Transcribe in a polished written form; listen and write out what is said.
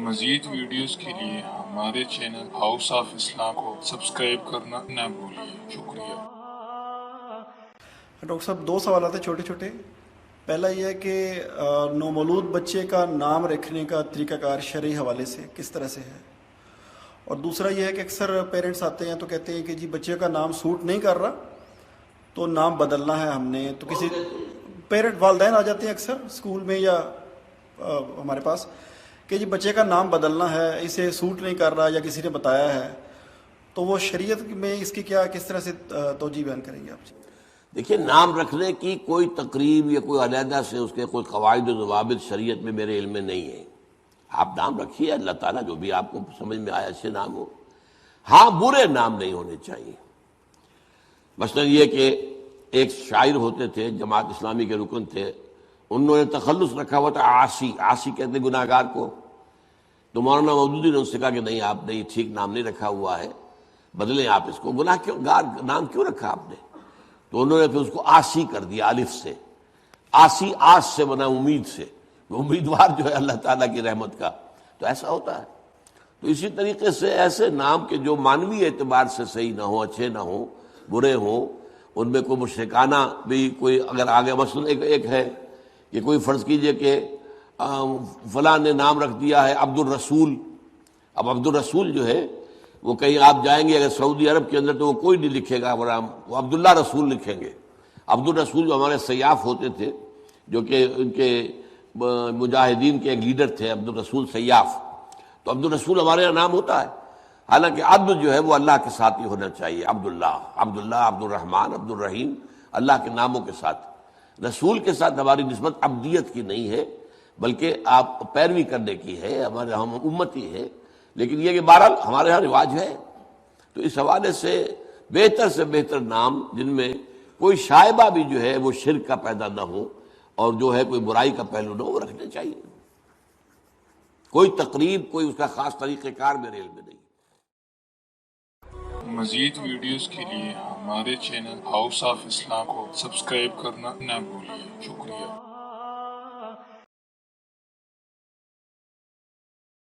مزید ویڈیوز کے لیے ہمارے چینل ہاؤس آف اسلام کو سبسکرائب کرنا نہ بھولیے۔ شکریہ۔ ڈاکٹر صاحب 2 سوالات ہیں چھوٹے چھوٹے۔ پہلا یہ ہے کہ نومولود بچے کا نام رکھنے کا طریقہ کار شرعی حوالے سے کس طرح سے ہے، اور دوسرا یہ ہے کہ اکثر پیرنٹس آتے ہیں تو کہتے ہیں کہ جی بچے کا نام سوٹ نہیں کر رہا تو نام بدلنا ہے ہم نے، تو کسی پیرنٹ والدین آ جاتے ہیں اکثر اسکول میں یا ہمارے پاس کہ جی بچے کا نام بدلنا ہے، اسے سوٹ نہیں کر رہا یا کسی نے بتایا ہے، تو وہ شریعت میں اس کی کس طرح سے توجہ بیان کریں گے آپ؟ دیکھیے، نام رکھنے کی کوئی تقریب یا کوئی علیحدہ سے اس کے کوئی قواعد و ضوابط شریعت میں میرے علم میں نہیں ہے۔ آپ نام رکھیے، اللہ تعالیٰ جو بھی آپ کو سمجھ میں آئے اچھے نام ہو۔ ہاں، برے نام نہیں ہونے چاہیے۔ مثلا یہ کہ ایک شاعر ہوتے تھے، جماعت اسلامی کے رکن تھے، انہوں نے تخلص رکھا ہوا تھا عاصی۔ عاصی کہتے گناہ گار کو۔ تو مولانا مودودی نے ان سے کہا کہ نہیں، آپ نے ٹھیک نام نہیں رکھا ہوا ہے، بدلیں آپ اس کو، گناہ کیوں گار نام کیوں رکھا آپ نے؟ تو انہوں نے پھر اس کو آسی کر دیا، الف سے۔ آسی آس سے بنا امید سے، امیدوار جو ہے اللہ تعالیٰ کی رحمت کا۔ تو ایسا ہوتا ہے۔ تو اسی طریقے سے ایسے نام کے جو معنوی اعتبار سے صحیح نہ ہوں، اچھے نہ ہوں، برے ہوں، ان میں کوئی مشرکانہ بھی کوئی اگر آگے، مثلا ایک ہے کہ کوئی فرض کیجئے کہ فلاں نے نام رکھ دیا ہے عبد الرسول۔ اب عبد الرسول جو ہے وہ کہیں آپ جائیں گے اگر سعودی عرب کے اندر تو وہ کوئی نہیں لکھے گا وہ عبداللہ رسول لکھیں گے۔ عبد الرسول جو ہمارے سیاف ہوتے تھے، جو کہ ان کے مجاہدین کے ایک لیڈر تھے، عبد الرسول سیاف، تو عبد الرسول ہمارے یہاں نام ہوتا ہے، حالانکہ عبد جو ہے وہ اللہ کے ساتھ ہی ہونا چاہیے۔ عبداللہ، عبد الرحمن، عبد الرحیم، اللہ کے ناموں کے ساتھ۔ رسول کے ساتھ ہماری نسبت عبدیت کی نہیں ہے، بلکہ آپ پیروی کرنے کی ہے، ہمارے ہم امتی ہے۔ لیکن یہ کہ بہرحال ہمارے ہاں رواج ہے، تو اس حوالے سے بہتر نام جن میں کوئی شائبہ بھی جو ہے وہ شرک کا پیدا نہ ہو اور جو ہے کوئی برائی کا پہلو نہ ہو، وہ رکھنے چاہیے۔ کوئی تقریب، کوئی اس کا خاص طریقہ کار میرے علم میں نہیں۔ مزید ویڈیوز کے لیے ہمارے چینل ہاؤس آف اسلام کو سبسکرائب کرنا نہ بھولیے۔ شکریہ۔